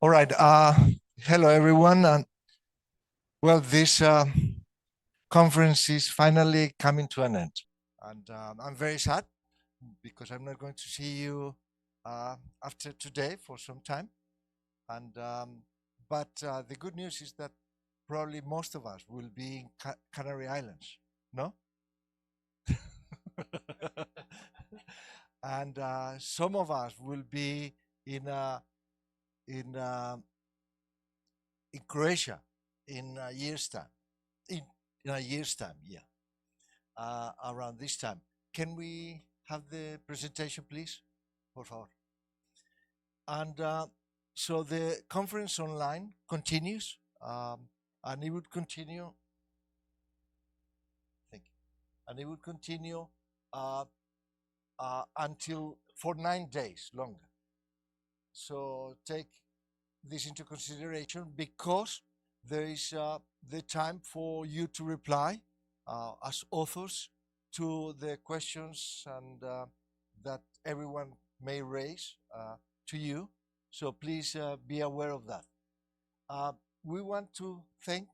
All right. Hello, everyone. And well, this conference is finally coming to an end. And I'm very sad because I'm not going to see you after today for some time. And but the good news is that probably most of us will be in Canary Islands. No? And some of us will be in in uh, in Croatia in a year's time. In, in a year's time, yeah. Around this time. Can we have the presentation, please? Por favor. And so the conference online continues, and it would continue. Thank you. And it would continue uh, until for 9 days longer. So take this into consideration because there is the time for you to reply as authors to the questions and that everyone may raise to you. So please be aware of that. We want to thank,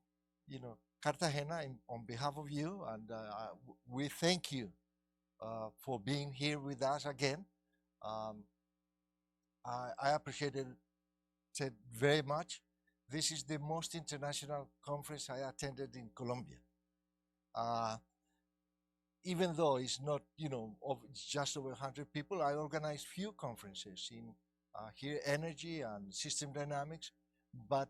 Cartagena on behalf of you, and we thank you for being here with us again. Um, I appreciate it very much. This is the most international conference I attended in Colombia. Uh, Even though it's not, it's just over 100 people, I organized few conferences in here energy and system dynamics, but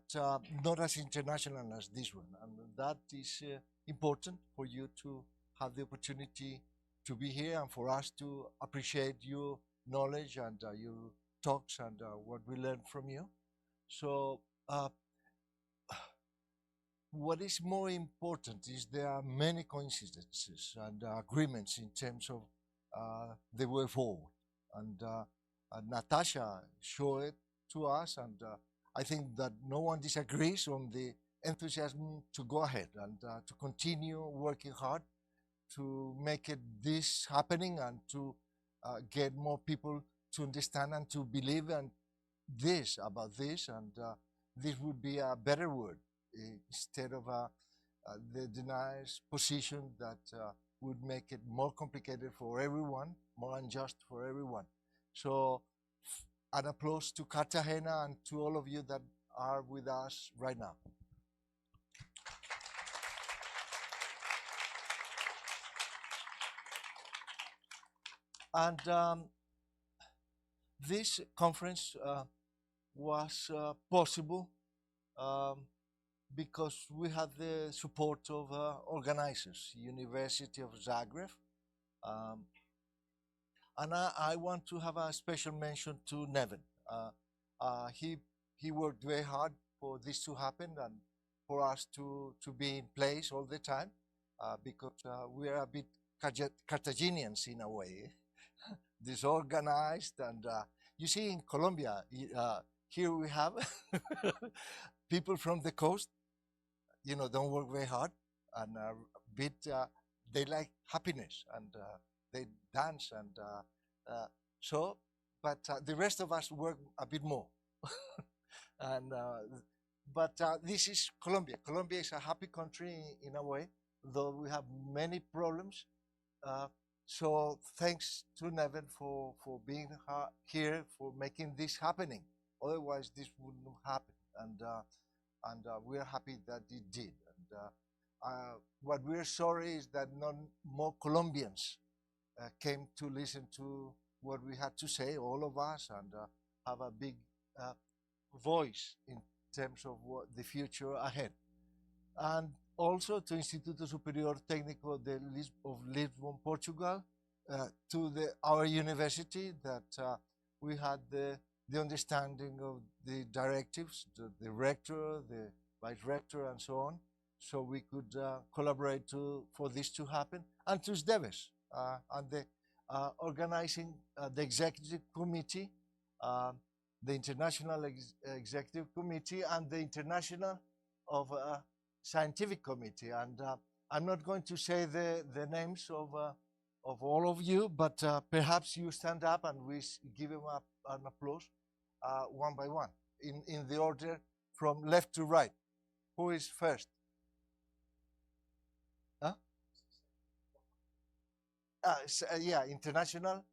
not as international as this one. And that is important for you to have the opportunity to be here and for us to appreciate your knowledge and your talks and what we learned from you. So what is more important is there are many coincidences and agreements in terms of the way forward. And Natasha showed it to us, and I think that no one disagrees on the enthusiasm to go ahead and to continue working hard to make it this happening and to get more people to understand and to believe and this about this, and this would be a better word instead of the denier's position that would make it more complicated for everyone, more unjust for everyone. So an applause to Cartagena and to all of you that are with us right now. And this conference was possible because we had the support of organizers, University of Zagreb. And I want to have a special mention to Nevin. He worked very hard for this to happen and for us to be in place all the time because we are a bit Cartagenians in a way, disorganized. And you see in Colombia, here we have people from the coast, don't work very hard and a bit, they like happiness and they dance and but the rest of us work a bit more. And but this is Colombia. Colombia is a happy country in a way, though we have many problems. So thanks to Nevin for being here, for making this happening. Otherwise, this wouldn't happen. And we are happy that it did. And what we're sorry is that not more Colombians came to listen to what we had to say, all of us, and have a big voice in terms of what the future ahead. And also to Instituto Superior Técnico of Lisbon, Portugal, to our university that we had the understanding of the directives, the rector, the vice rector, and so on, so we could collaborate for this to happen, and to SDEWES and the organizing the executive committee, the international executive committee, and the international of scientific committee. And I'm not going to say the names of all of you, but perhaps you stand up and we give them an applause one by one. in the order from left to right. Who is first? Huh? Yeah, International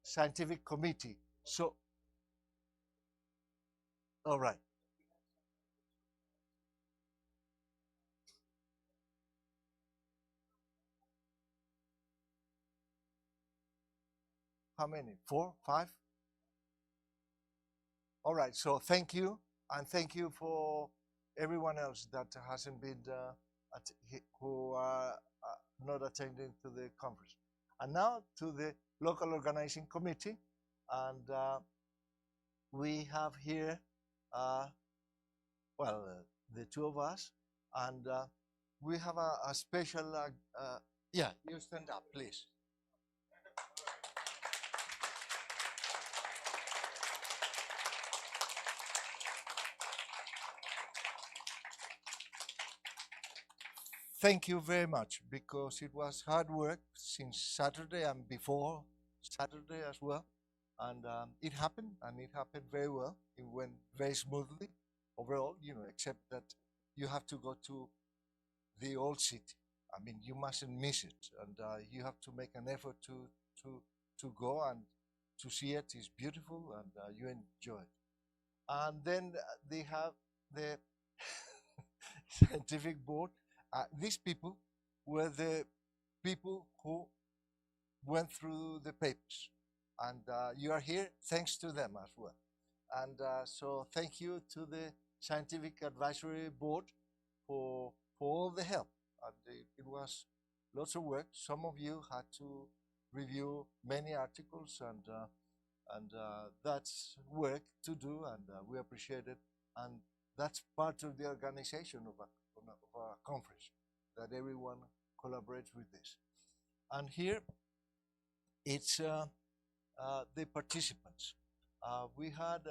Scientific Committee. So, all right. How many? Four, five? All right. So thank you, and thank you for everyone else that hasn't been who are not attending to the conference. And now to the local organizing committee, and we have here, well, the two of us, and we have a special. Yeah, you stand up, please. Thank you very much, because it was hard work since Saturday and before Saturday as well. And it happened, and it happened very well. It went very smoothly overall, except that you have to go to the old city. I mean, you mustn't miss it, and you have to make an effort to to go and to see it. It's beautiful, and you enjoy it. And then they have the scientific board. These people were the people who went through the papers, and you are here thanks to them as well. And so thank you to the Scientific Advisory Board for all the help. And it was lots of work. Some of you had to review many articles, and that's work to do, and we appreciate it. And that's part of the organization of a conference, that everyone collaborates with this. And here it's the participants. We had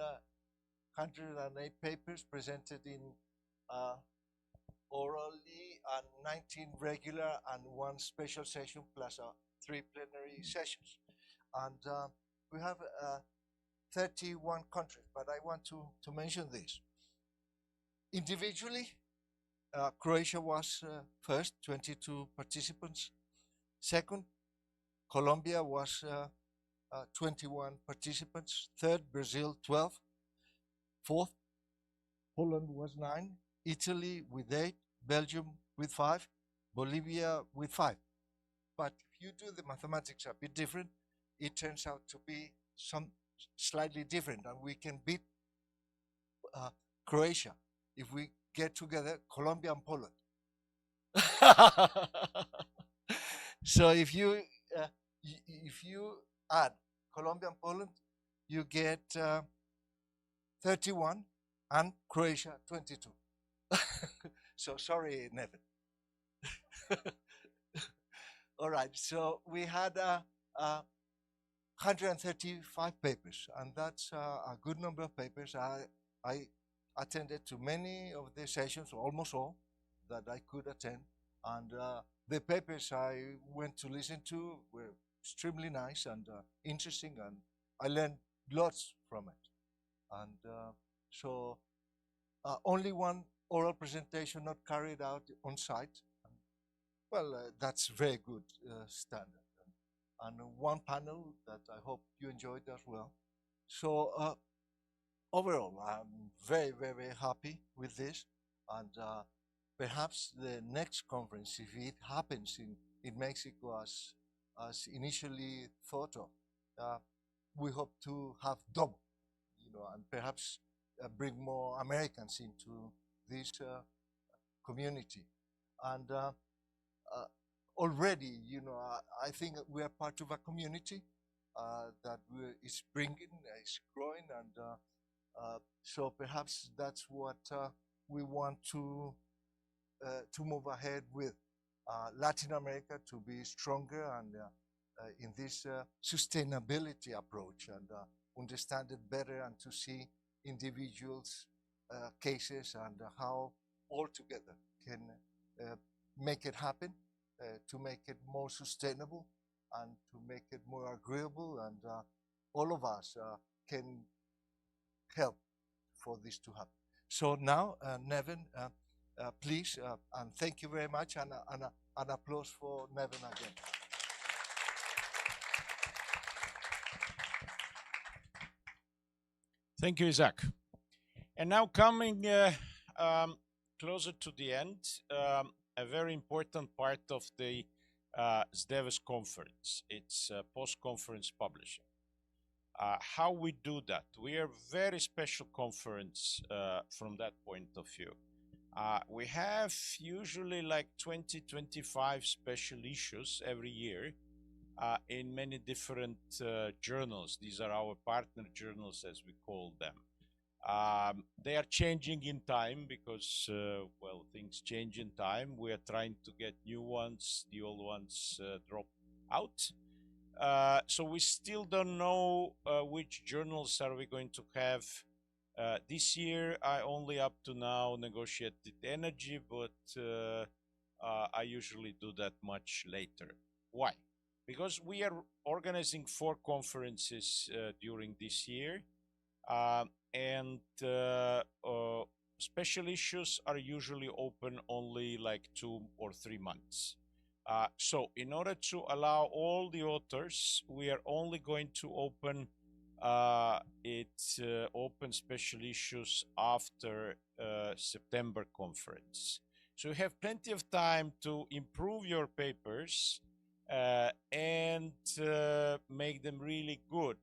108 papers presented in orally, and 19 regular and one special session, plus 3 plenary sessions. And we have 31 countries, but I want to mention this. Individually, Croatia was first, 22 participants. Second, Colombia was 21 participants. Third, Brazil, 12. Fourth, Poland was 9. Italy with 8. Belgium with 5. Bolivia with 5. But if you do the mathematics a bit different, it turns out to be some slightly different, and we can beat Croatia if we get together Colombia and Poland. So if you add Colombia and Poland, you get 31, and Croatia 22. So sorry, Nevin. All right, so we had 135 papers, and that's a good number of papers. I attended to many of the sessions, almost all, that I could attend, and the papers I went to listen to were extremely nice and interesting, and I learned lots from it. And so only one oral presentation not carried out on site. Well, that's very good standard. And one panel that I hope you enjoyed as well. So overall, I'm very, very, very happy with this. And perhaps the next conference, if it happens in Mexico as initially thought of, we hope to have double, and perhaps bring more Americans into this community. And already, I think we are part of a community that is bringing, is growing, and so perhaps that's what we want to move ahead with. Latin America to be stronger and in this sustainability approach, and understand it better, and to see individuals' cases, and how all together can make it happen, to make it more sustainable, and to make it more agreeable, and all of us can help for this to happen. So now, Nevin, please, and thank you very much, and an applause for Nevin again. Thank you, Isaac. And now coming closer to the end, a very important part of the SDEWES conference. It's post-conference publishing. How we do that? We are a very special conference from that point of view. We have usually like 20, 25 special issues every year in many different journals. These are our partner journals, as we call them. They are changing in time because, well, things change in time. We are trying to get new ones. The old ones drop out. So we still don't know which journals are we going to have this year. I only up to now negotiated energy, but I usually do that much later. Why? Because we are organizing 4 conferences during this year, and special issues are usually open only like 2 or 3 months. So in order to allow all the authors, we are only going to open open special issues after September conference. So you have plenty of time to improve your papers and make them really good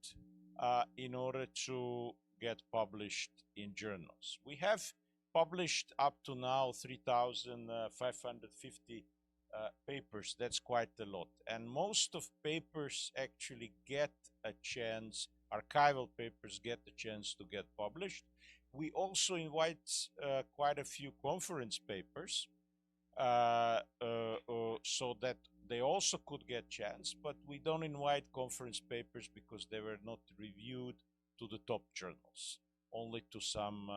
in order to get published in journals. We have published up to now 3,550 papers. That's quite a lot. And most of papers actually get a chance, archival papers get a chance to get published. We also invite quite a few conference papers so that they also could get chance, but we don't invite conference papers because they were not reviewed to the top journals, only to some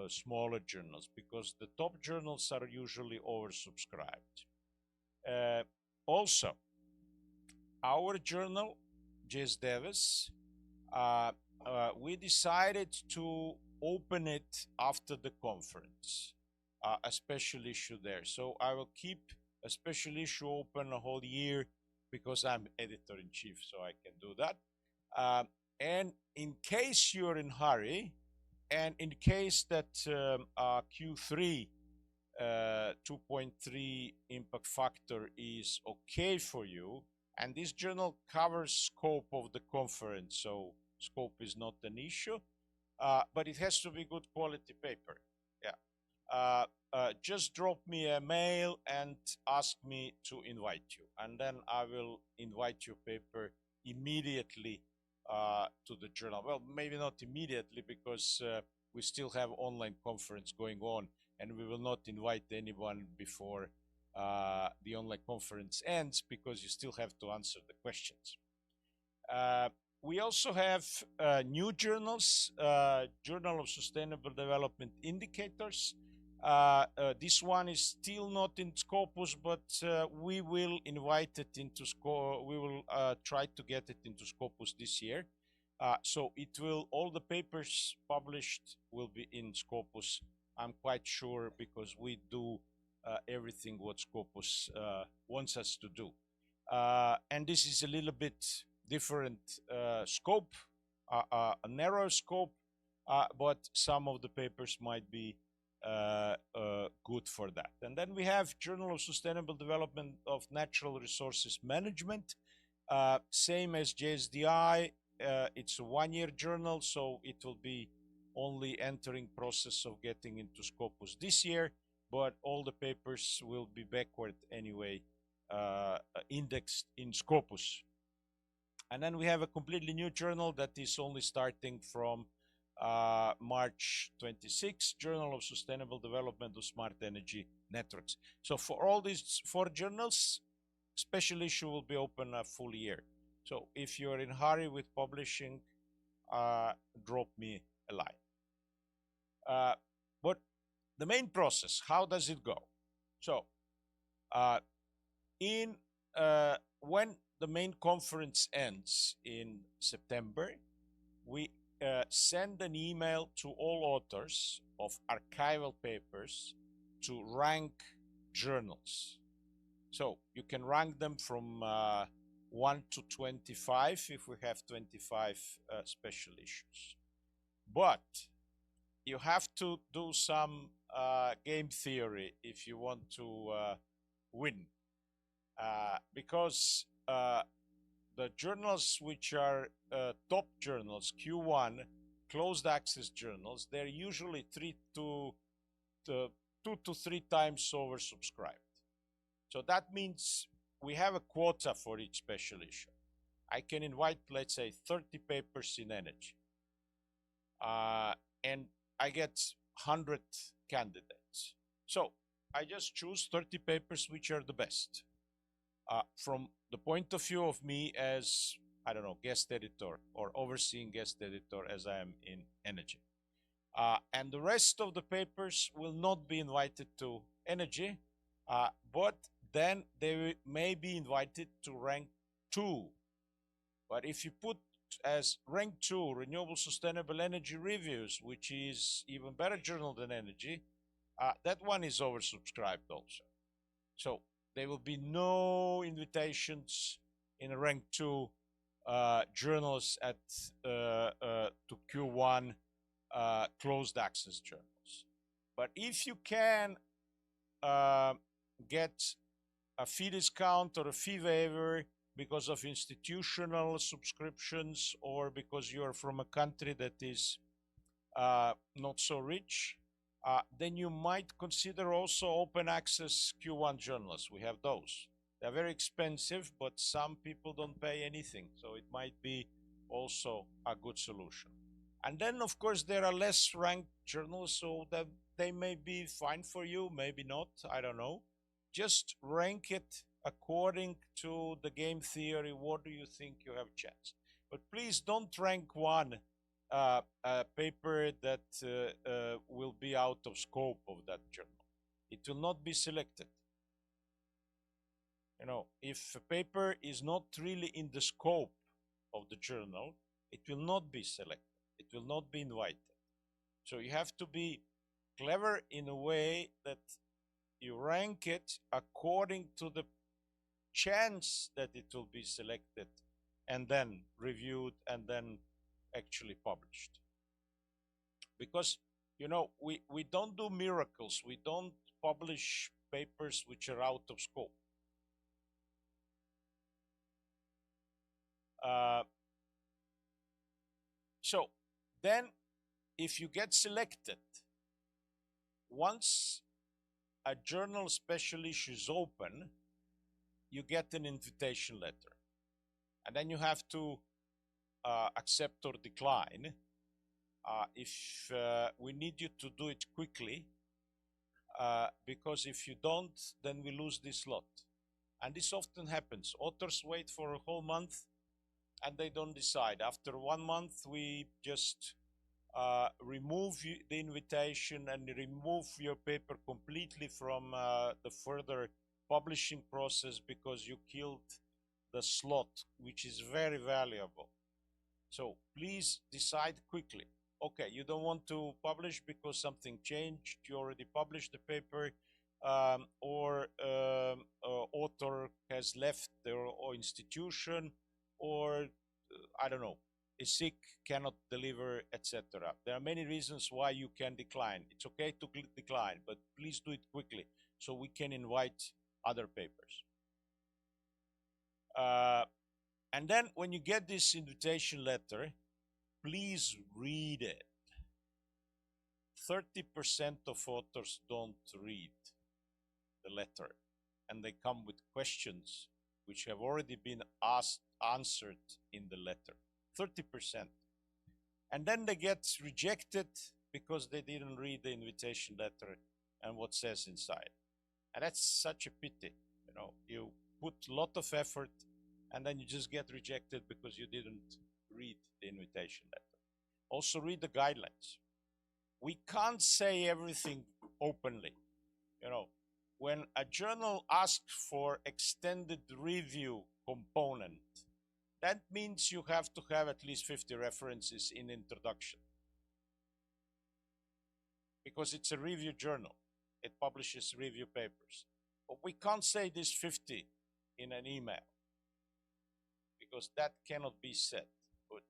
smaller journals, because the top journals are usually oversubscribed. Also, our journal, SDEWES, we decided to open it after the conference, a special issue there. So I will keep a special issue open a whole year because I'm editor-in-chief, so I can do that. And in case you're in hurry, and in case that Q3 2.3 impact factor is okay for you, and this journal covers scope of the conference, so scope is not an issue, but it has to be good quality paper. Yeah. Just drop me a mail and ask me to invite you, and then I will invite your paper immediately to the journal. Well, maybe not immediately because we still have online conference going on, and we will not invite anyone before the online conference ends because you still have to answer the questions. We also have new journals, Journal of Sustainable Development Indicators. This one is still not in Scopus, but we will invite it into we will try to get it into Scopus this year. So it will, all the papers published will be in Scopus, I'm quite sure, because we do everything what Scopus wants us to do. And this is a little bit different scope, a narrow scope, but some of the papers might be good for that. And then we have Journal of Sustainable Development of Natural Resources Management, same as JSDI. It's a one-year journal, so it will be only entering process of getting into Scopus this year, but all the papers will be backward anyway, indexed in Scopus. And then we have a completely new journal that is only starting from March 26, Journal of Sustainable Development of Smart Energy Networks. So for all these 4 journals, special issue will be open a full year. So if you're in hurry with publishing, drop me a line. But the main process, how does it go? So when the main conference ends in September, we send an email to all authors of archival papers to rank journals. So you can rank them from 1 to 25 if we have 25 special issues. But you have to do some game theory if you want to win. Because the journals which are top journals, Q1, closed access journals, they're usually 2 to 3 times oversubscribed. So that means we have a quota for each special issue. I can invite, let's say, 30 papers in energy. And I get 100 candidates. So I just choose 30 papers which are the best. From the point of view of me as, I don't know, guest editor or overseeing guest editor as I am in energy. And the rest of the papers will not be invited to energy, but then they may be invited to rank 2. But if you put as rank 2 Renewable Sustainable Energy Reviews, which is even better journal than energy, that one is oversubscribed also. So there will be no invitations in rank 2 journals at to Q1 closed access journals. But if you can get a fee discount or a fee waiver because of institutional subscriptions or because you are from a country that is not so rich, then you might consider also open access Q1 journals. We have those. They're very expensive, but some people don't pay anything. So it might be also a good solution. And then, of course, there are less ranked journals, so that they may be fine for you, maybe not, I don't know. Just rank it according to the game theory. What do you think you have a chance? But please don't rank one paper that will be out of scope of that journal. It will not be selected. You know, if a paper is not really in the scope of the journal, it will not be selected. It will not be invited. So you have to be clever in a way that you rank it according to the chance that it will be selected and then reviewed and then actually published. Because, you know, we don't do miracles. We don't publish papers which are out of scope. So then if you get selected, once a journal special issue is open, you get an invitation letter. And then you have to accept or decline. If we need you to do it quickly, because if you don't, then we lose this slot. And this often happens. Authors wait for a whole month and they don't decide. After 1 month, we just remove the invitation and remove your paper completely from the further publishing process because you killed the slot, which is very valuable. So please decide quickly. Okay, you don't want to publish because something changed. You already published the paper, or author has left their institution, or I don't know, is sick, cannot deliver, etc. There are many reasons why you can decline. It's okay to decline, but please do it quickly so we can invite other papers. And then when you get this invitation letter, please read it. 30% of authors don't read the letter, and they come with questions which have already been answered in the letter. 30%. And then they get rejected because they didn't read the invitation letter and what says inside. And that's such a pity. You know, you put a lot of effort and then you just get rejected because you didn't read the invitation letter. Also read the guidelines. We can't say everything openly. You know, when a journal asks for extended review component, That means you have to have at least 50 references in introduction, because it's a review journal. It publishes review papers. But we can't say this 50 in an email, because that cannot be said. But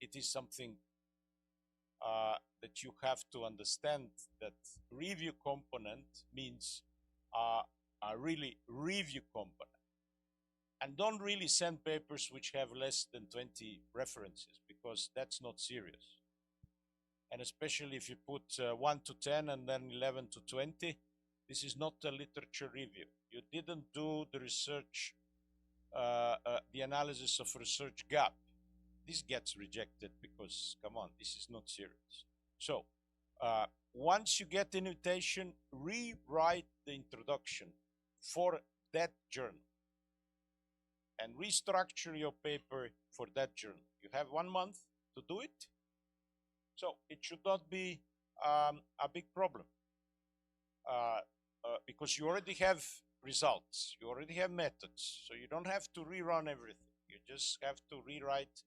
it is something that you have to understand, that review component means a really review component. And don't really send papers which have less than 20 references, because that's not serious. And especially if you put 1 to 10 and then 11 to 20, this is not a literature review. You didn't do the research, the analysis of research gap. This gets rejected because, come on, this is not serious. So once you get the invitation, rewrite the introduction for that journal and restructure your paper for that journal. You have 1 month to do it. So it should not be a big problem, because you already have results, you already have methods, so you don't have to rerun everything. You just have to rewrite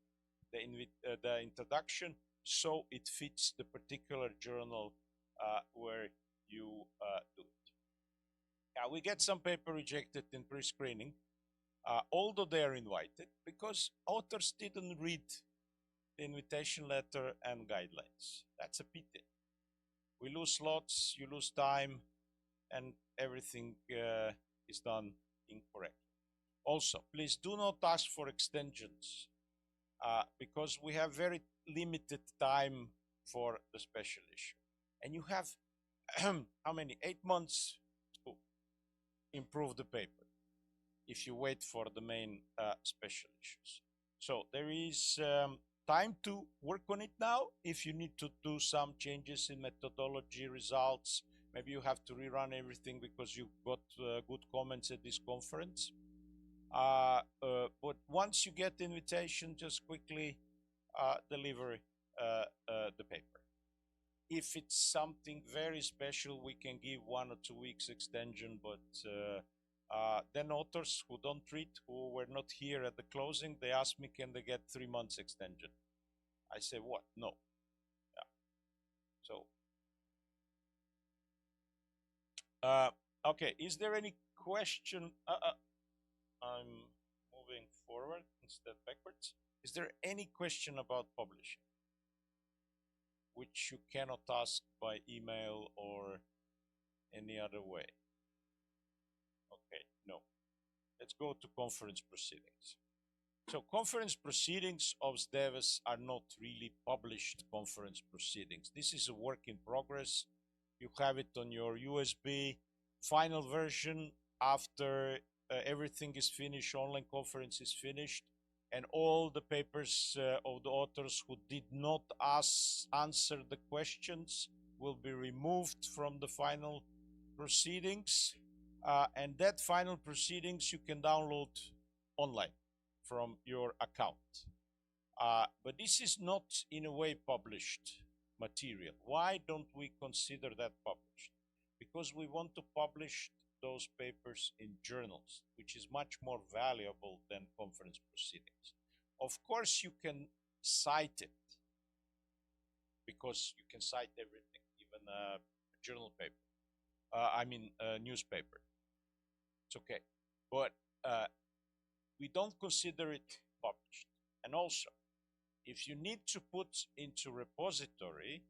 the introduction so it fits the particular journal where you do it. Now, we get some paper rejected in pre-screening, although they are invited, because authors didn't read the invitation letter and guidelines. That's a pity. We lose slots, you lose time, and everything is done incorrectly. Also, please do not ask for extensions, because we have very limited time for the special issue. And you have, how many? 8 months to improve the paper if you wait for the main special issues. So there is time to work on it now. If you need to do some changes in methodology, results, maybe you have to rerun everything because you got good comments at this conference. But once you get the invitation, just quickly deliver the paper. If it's something very special, we can give 1 or 2 weeks extension, but then authors who don't read, who were not here at the closing, they ask me, can they get 3 months extension? I say, what? No. Yeah. So, okay, is there any question? I'm moving forward instead backwards. Is there any question about publishing which you cannot ask by email or any other way? Okay, no. Let's go to conference proceedings. So conference proceedings of SDEWES are not really published conference proceedings. This is a work in progress. You have it on your USB final version after everything is finished, online conference is finished, and all the papers of the authors who did not answer the questions will be removed from the final proceedings. And that final proceedings you can download online from your account. But this is not in a way published material. Why don't we consider that published? Because we want to publish those papers in journals, which is much more valuable than conference proceedings. Of course, you can cite it, because you can cite everything, even a journal paper. A newspaper. It's okay. But we don't consider it published. And also, if you need to put into repository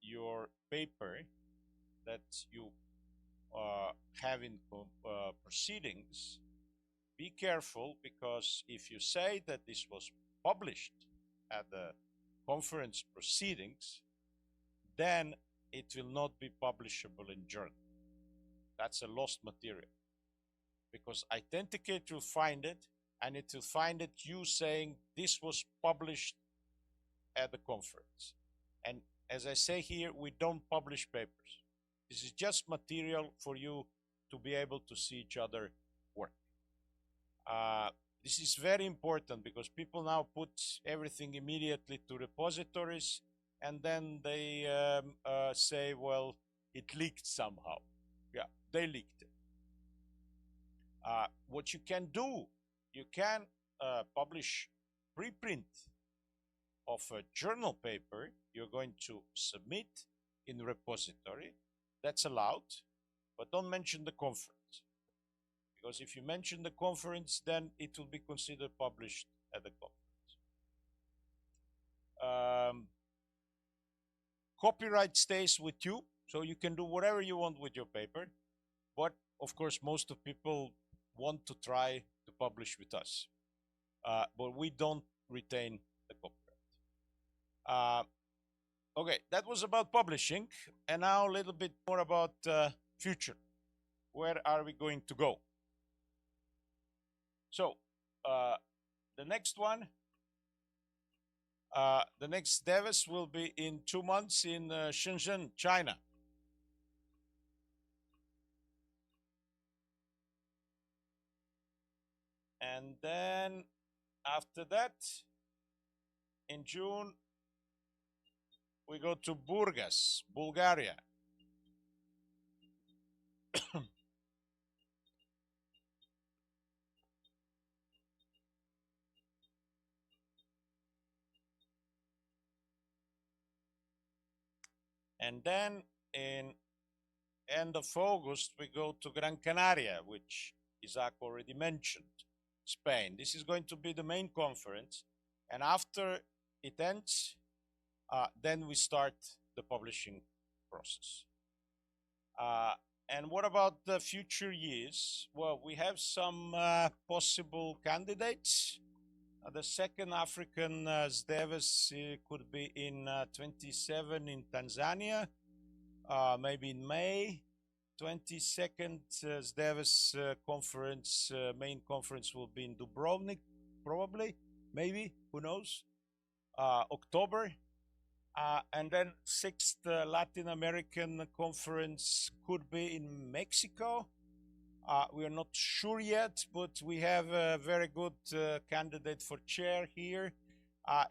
your paper that you have in proceedings, be careful, because if you say that this was published at the conference proceedings, then it will not be publishable in journal. That's a lost material, because Authenticate will find it, and it will find it you saying this was published at the conference. And as I say here, we don't publish papers. This is just material for you to be able to see each other work. This is very important, because people now put everything immediately to repositories, and then they say, well, it leaked somehow. Yeah, they leaked it. What you can do, you can publish preprint of a journal paper you're going to submit in repository. That's allowed, but don't mention the conference. Because if you mention the conference, then it will be considered published at the conference. Copyright stays with you, so you can do whatever you want with your paper. But of course, most of people want to try to publish with us. But we don't retain the copyright. Okay, that was about publishing. And now a little bit more about future. Where are we going to go? So, the next one, the next SDEWES will be in 2 months in Shenzhen, China. And then after that, in June, we go to Burgas, Bulgaria. And then in end of August, we go to Gran Canaria, which Isaac already mentioned, Spain. This is going to be the main conference. And after it ends, then we start the publishing process. And what about the future years? Well, we have some possible candidates. The second African SDEWES could be in 27 in Tanzania, maybe in May. 22nd SDEWES conference, main conference will be in Dubrovnik, probably, maybe, who knows, October. And then 6th Latin American conference could be in Mexico. We are not sure yet, but we have a very good candidate for chair here.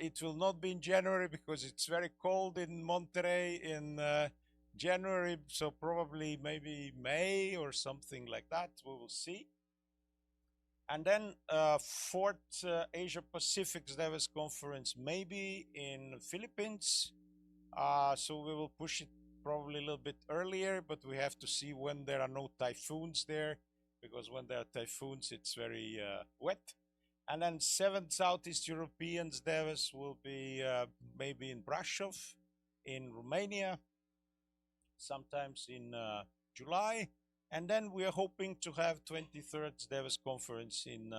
It will not be in January because it's very cold in Monterrey in January, so probably maybe May or something like that. We will see. And then 4th Asia Pacific SDEWES conference, maybe in Philippines. So we will push it probably a little bit earlier, but we have to see when there are no typhoons there, because when there are typhoons, it's very wet. And then 7th Southeast European SDEWES will be maybe in Brasov, in Romania, sometimes in July. And then we are hoping to have 23rd SDEWES conference in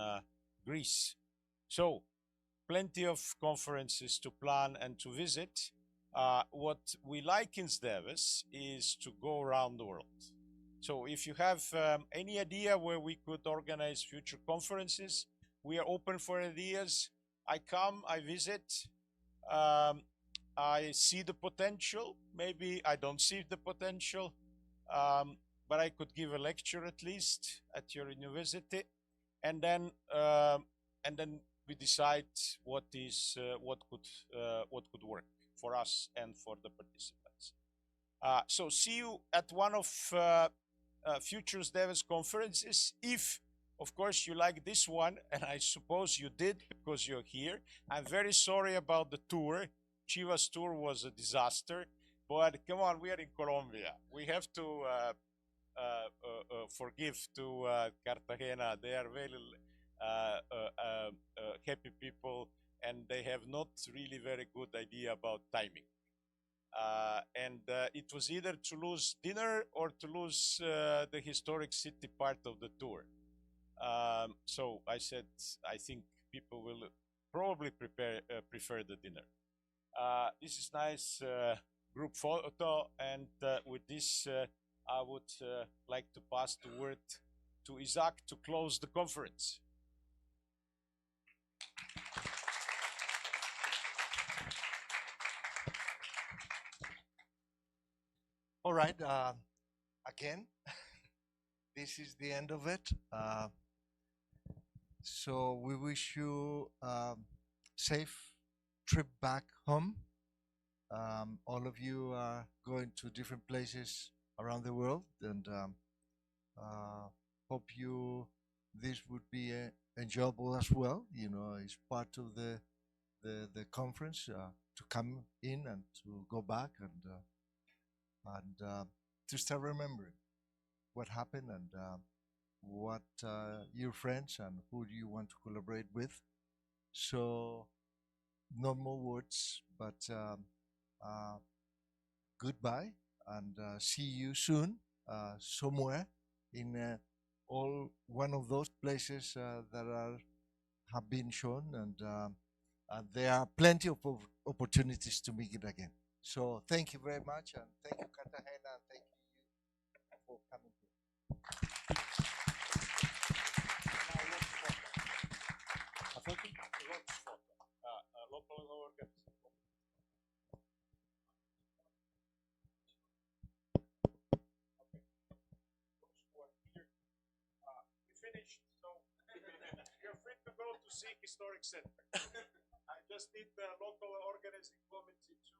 Greece. So plenty of conferences to plan and to visit. What we like in SDEWES is to go around the world. So if you have any idea where we could organize future conferences, we are open for ideas. I come, I visit, I see the potential. Maybe I don't see the potential, but I could give a lecture at least at your university, and then we decide what could work for us and for the participants. So see you at one of future SDEWES conferences. If, of course, you like this one, and I suppose you did because you're here. I'm very sorry about the tour. Chivas tour was a disaster, but come on, we are in Colombia. We have to forgive to Cartagena. They are very happy people, and they have not really very good idea about timing. And it was either to lose dinner or to lose the historic city part of the tour. So I said, I think people will probably prefer the dinner. This is nice group photo, and with this, I would like to pass the word to Isaac to close the conference. All right. Again, this is the end of it. So we wish you safe trip back home. All of you are going to different places around the world, and hope you this would be enjoyable as well. You know, it's part of the conference to come in and to go back and to start remembering what happened and what your friends and who do you want to collaborate with. So no more words, but goodbye and see you soon somewhere in all one of those places that have been shown, and there are plenty of opportunities to make it again. So thank you very much, and thank you, Cartagena, and thank you for coming here. Local organization. We finished, so you're free to go to see Historic Center. I just need the local organizing committee to